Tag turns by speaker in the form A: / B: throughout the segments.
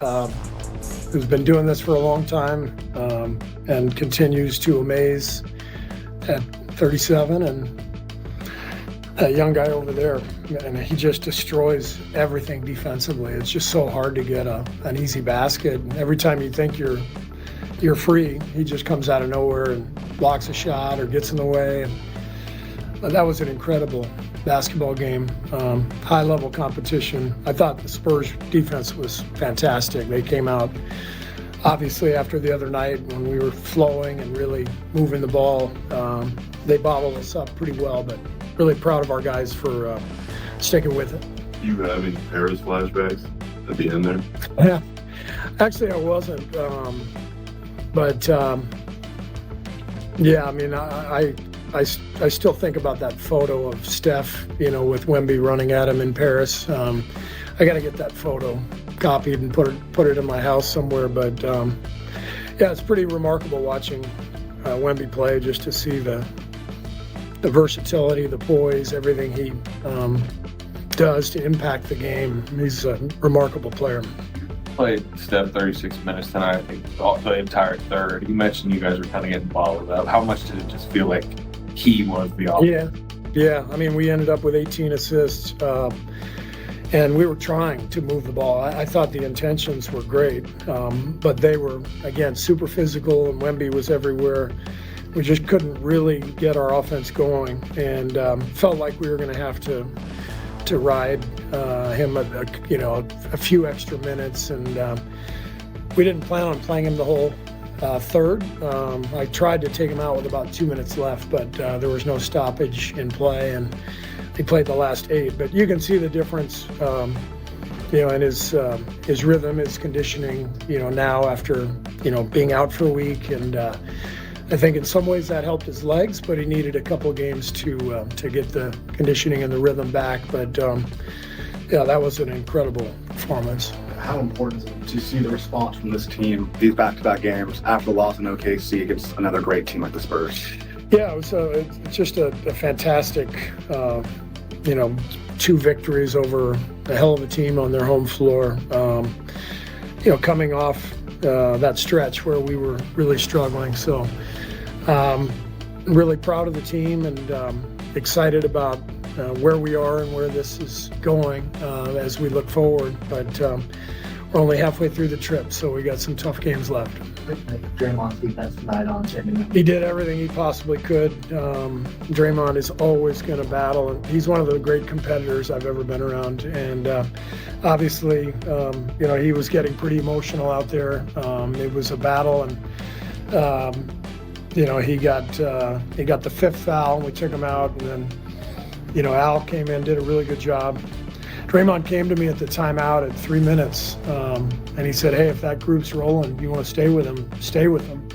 A: who's been doing this for a long time and continues to amaze at 37, and that young guy over there, and he just destroys everything defensively. It's just so hard to get an easy basket. And every time you think you're free, he just comes out of nowhere and blocks a shot or gets in the way. But that was an incredible basketball game, high-level competition. I thought the Spurs defense was fantastic. They came out, obviously, after the other night when we were flowing and really moving the ball. They bottled us up pretty well, but really proud of our guys for sticking with it.
B: You having Paris flashbacks at the end there?
A: Yeah, actually I wasn't, but yeah, I mean, I still think about that photo of Steph, with Wemby running at him in Paris. I got to get that photo copied and put it in my house somewhere. But yeah, it's pretty remarkable watching Wemby play, just to see the versatility, the poise, everything he does to impact the game. He's a remarkable player.
C: Played Steph 36 minutes tonight, I think, the entire third. You mentioned you guys were kind of getting bottled up. How much did it just feel like he was the offense?
A: Yeah. I mean, we ended up with 18 assists, and we were trying to move the ball. I thought the intentions were great, but they were, again, super physical, and Wemby was everywhere. We just couldn't really get our offense going, and felt like we were going to have to ride him a few extra minutes, and we didn't plan on playing him the whole third. I tried to take him out with about 2 minutes left, but there was no stoppage in play, and he played the last 8. But you can see the difference, in his rhythm, his conditioning, now after, being out for a week. And I think in some ways that helped his legs, but he needed a couple games to get the conditioning and the rhythm back. But yeah, that was an incredible performance.
D: How important is it to see the response from this team, these back-to-back games after the loss in OKC against another great team like the Spurs?
A: Yeah, it's just a fantastic, 2 victories over a hell of a team on their home floor. Coming off that stretch where we were really struggling. So really proud of the team, and excited about where we are and where this is going as we look forward. But we're only halfway through the trip, so we got some tough games left.
E: Draymond's defense tonight on Jimmy.
A: He did everything he possibly could. Draymond is always going to battle, and he's one of the great competitors I've ever been around. And obviously, he was getting pretty emotional out there. It was a battle, and he got the 5th foul, and we took him out, and then Al came in, did a really good job. Draymond came to me at the timeout at 3 minutes, and he said, "Hey, if that group's rolling, you want to stay with them, stay with them."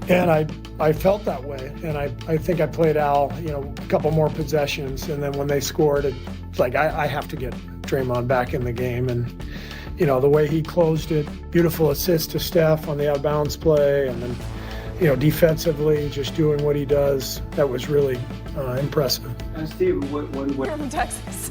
A: And I felt that way, and I think I played Al, a couple more possessions, and then when they scored, it's like I have to get Draymond back in the game. And the way he closed it, beautiful assist to Steph on the out-of-bounds play, and then defensively, just doing what he does, that was really impressive.
E: And Steve,
F: We're from Texas.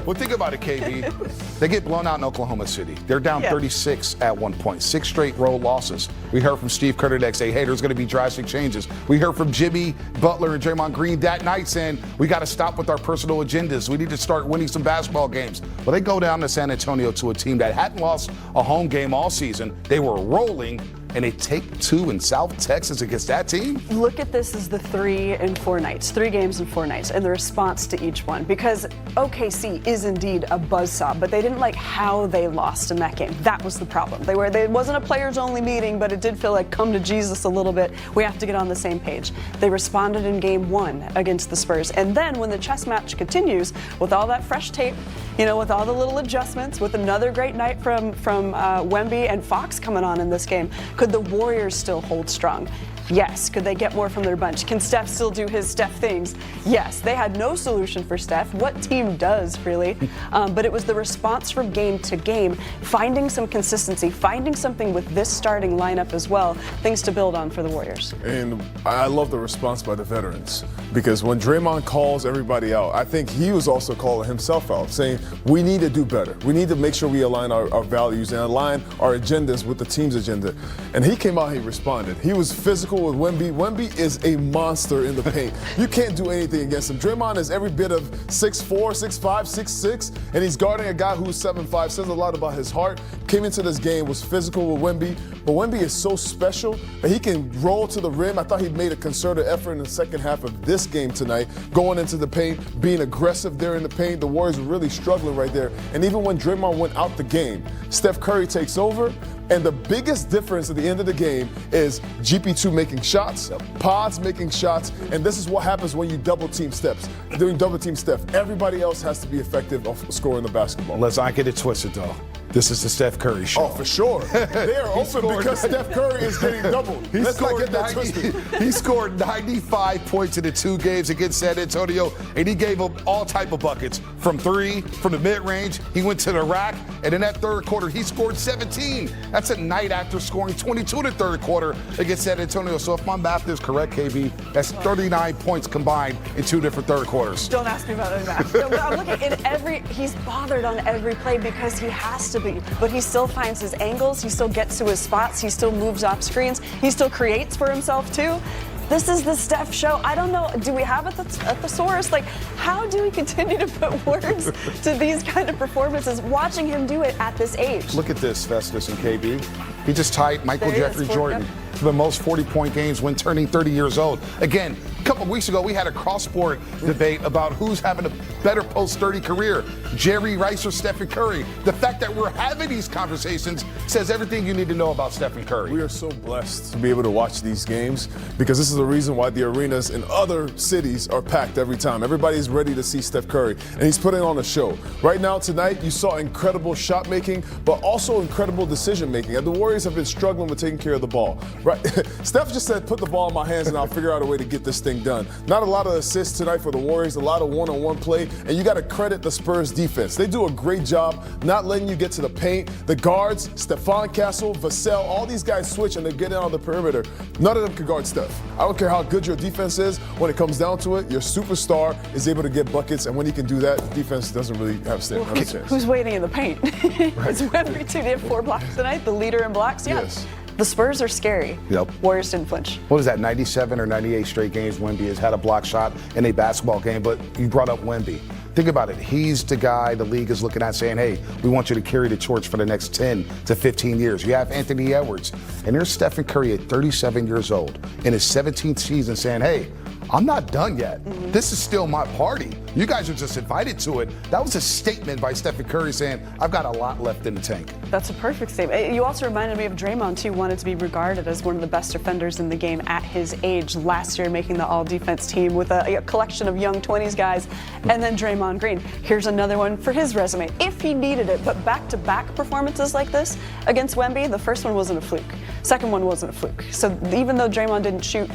G: Well, think about it, KB. They get blown out in Oklahoma City. They're down 36 at one point. 6 straight road losses. We heard from Steve Kerr today say, hey, there's going to be drastic changes. We heard from Jimmy Butler and Draymond Green that night saying, we got to stop with our personal agendas. We need to start winning some basketball games. Well, they go down to San Antonio to a team that hadn't lost a home game all season. They were rolling, and they take 2 in South Texas against that team?
F: Look at this as the 3 in 4 nights, 3 games in 4 nights, and the response to each one. Because OKC is indeed a buzzsaw, but they didn't like how they lost in that game. That was the problem. It wasn't a players-only meeting, but it did feel like come to Jesus a little bit. We have to get on the same page. They responded in game 1 against the Spurs. And then when the chess match continues, with all that fresh tape, with all the little adjustments, with another great night from Wemby and Fox coming on in this game, could the Warriors still hold strong? Yes. Could they get more from their bench? Can Steph still do his Steph things? Yes. They had no solution for Steph. What team does, really? But it was the response from game to game, finding some consistency, finding something with this starting lineup as well, things to build on for the Warriors.
H: And I love the response by the veterans, because when Draymond calls everybody out, I think he was also calling himself out, saying we need to do better. We need to make sure we align our values and align our agendas with the team's agenda. And he came out, he responded. He was physical with Wemby. Wemby is a monster in the paint. You can't do anything against him. Draymond is every bit of 6'4", 6'5", 6'6", and he's guarding a guy who's 7'5", says a lot about his heart. Came into this game, was physical with Wemby, but Wemby is so special that he can roll to the rim. I thought he made a concerted effort in the second half of this game tonight, going into the paint, being aggressive there in the paint. The Warriors were really struggling right there. And even when Draymond went out the game, Steph Curry takes over. And the biggest difference at the end of the game is GP2 making shots, Pods making shots, and this is what happens when you double team Steph. Doing double team Steph, everybody else has to be effective of scoring the basketball.
G: Let's not get it twisted, though. This is the Steph Curry show.
H: Oh, for sure. They are open because Steph Curry is getting doubled. Let's not get that twisted.
G: He scored 95 points in the 2 games against San Antonio, and he gave them all type of buckets. From 3, from the mid-range, he went to the rack, and in that third quarter, he scored 17. That's a night after scoring 22 in the third quarter against San Antonio. So if my math is correct, KB, that's 39 points combined in 2 different third quarters.
F: Don't ask me about that. I'm looking at he's bothered on every play because he has to be, but he still finds his angles, he still gets to his spots, he still moves off screens, he still creates for himself too. This is the Steph show. I don't know, do we have a thesaurus? Like, how do we continue to put words to these kind of performances, watching him do it at this age?
G: Look at this, Festus and KB. He just tied Michael Jeffrey Jordan for the most 40-point games when turning 30 years old. Again, a couple of weeks ago, we had a cross-sport debate about who's having a better post-30 career, Jerry Rice or Stephen Curry. The fact that we're having these conversations says everything you need to know about Stephen Curry.
H: We are so blessed to be able to watch these games, because this is the reason why the arenas in other cities are packed every time. Everybody's ready to see Steph Curry, and he's putting on a show. Right now, tonight, you saw incredible shot making, but also incredible decision making. And the Warriors have been struggling with taking care of the ball. Right? Steph just said, put the ball in my hands and I'll figure out a way to get this thing done. Not a lot of assists tonight for the Warriors, a lot of one-on-one play, and you got to credit the Spurs defense. They do a great job not letting you get to the paint. The guards, Stephon Castle, Vassell, all these guys switch and they get on the perimeter. None of them can guard Steph. I don't care how good your defense is. When it comes down to it, your superstar is able to get buckets, and when he can do that, the defense doesn't really have a chance.
F: Who's waiting in the paint? It's Wemby too. They have 4 blocks tonight, the leader in blocks. Yeah.
H: Yes.
F: The Spurs are scary.
G: Yep.
F: Warriors didn't flinch.
G: What is that, 97 or 98 straight games Wemby has had a block shot in a basketball game? But you brought up Wemby. Think about it. He's the guy the league is looking at saying, hey, we want you to carry the torch for the next 10 to 15 years. You have Anthony Edwards. And there's Stephen Curry at 37 years old in his 17th season saying, hey, I'm not done yet. Mm-hmm. This is still my party. You guys are just invited to it. That was a statement by Stephen Curry saying, I've got a lot left in the tank.
F: That's a perfect statement. You also reminded me of Draymond, too, wanted to be regarded as one of the best defenders in the game at his age. Last year, making the all-defense team with a collection of young 20s guys, and then Draymond Green. Here's another one for his resume, if he needed it. But back-to-back performances like this against Wemby, the first one wasn't a fluke. Second one wasn't a fluke. So even though Draymond didn't shoot,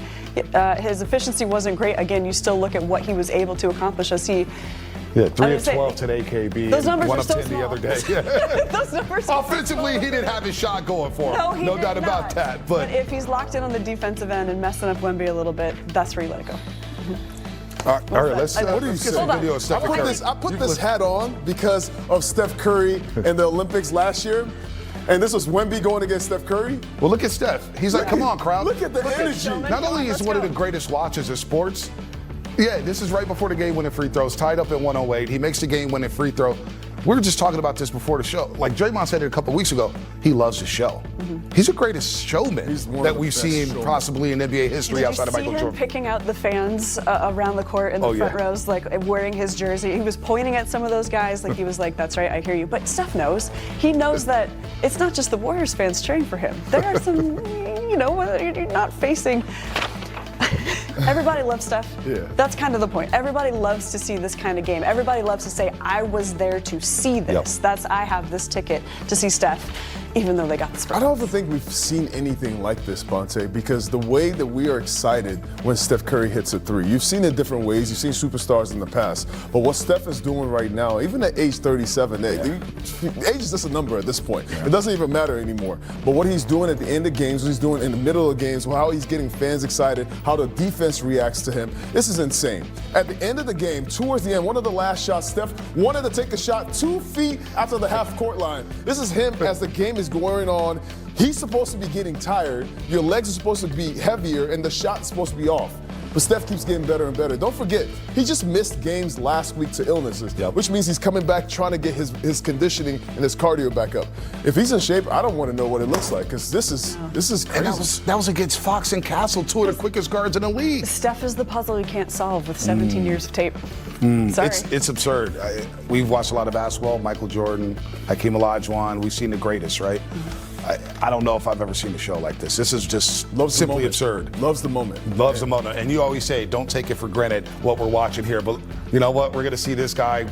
F: his efficiency wasn't great. Again, you still look at what he was able to accomplish as he.
G: Yeah, 3 of 12 today, KB.
F: Those numbers
G: 1
F: are
G: of
F: so
G: 10
F: small.
G: the other day.
F: Those numbers.
G: Offensively, he didn't have his shot going for him. No doubt about that.
F: But if he's locked in on the defensive end and messing up Wemby a little bit, that's where you let it go.
G: All right, let's
H: what do you
G: get
H: say?
G: some video of Stephen Curry.
H: I put this hat on because of Steph Curry and the Olympics last year. And this was Wemby going against Steph Curry.
G: Well, look at Steph. He's like, come on, crowd.
H: Look at the energy.
G: Not only is one of the greatest watches of sports, yeah, this is right before the game-winning free throws, tied up at 108. He makes the game-winning free throw. We were just talking about this before the show. Like Draymond said it a couple weeks ago, he loves the show. Mm-hmm. He's the greatest showman that we've seen possibly in NBA history outside of Michael Jordan.
F: Did you see him picking out the fans around the court in the front rows, like wearing his jersey? He was pointing at some of those guys, like he was like, that's right, I hear you. But Steph knows. He knows that it's not just the Warriors fans cheering for him. There are some, you're not facing... Everybody loves Steph.
H: Yeah.
F: That's kind of the point. Everybody loves to see this kind of game. Everybody loves to say, I was there to see this. Yep. I have this ticket to see Steph. even though they got the Spurs.
H: I don't ever think we've seen anything like this, Bonte, because the way that we are excited when Steph Curry hits a three. You've seen it different ways. You've seen superstars in the past. But what Steph is doing right now, even at age 37, age is just a number at this point. It doesn't even matter anymore. But what he's doing at the end of games, what he's doing in the middle of games, how he's getting fans excited, how the defense reacts to him, this is insane. At the end of the game, towards the end, one of the last shots, Steph wanted to take a shot 2 feet after the half-court line. This is him as the game is going on. He's supposed to be getting tired. Your legs are supposed to be heavier, and the shot is supposed to be off. But Steph keeps getting better and better. Don't forget, he just missed games last week to illnesses, which means he's coming back trying to get his conditioning and his cardio back up. If he's in shape, I don't want to know what it looks like, because this is crazy.
G: And that was against Fox and Castle, two of the quickest guards in the league.
F: Steph is the puzzle you can't solve with 17 years of tape. Sorry.
G: It's absurd. We've watched a lot of basketball, Michael Jordan, Hakeem Olajuwon. We've seen the greatest, right? I don't know if I've ever seen a show like this. This is just simply absurd.
H: Loves the moment.
G: Loves the moment. And you always say, don't take it for granted what we're watching here. But you know what? We're going to see this guy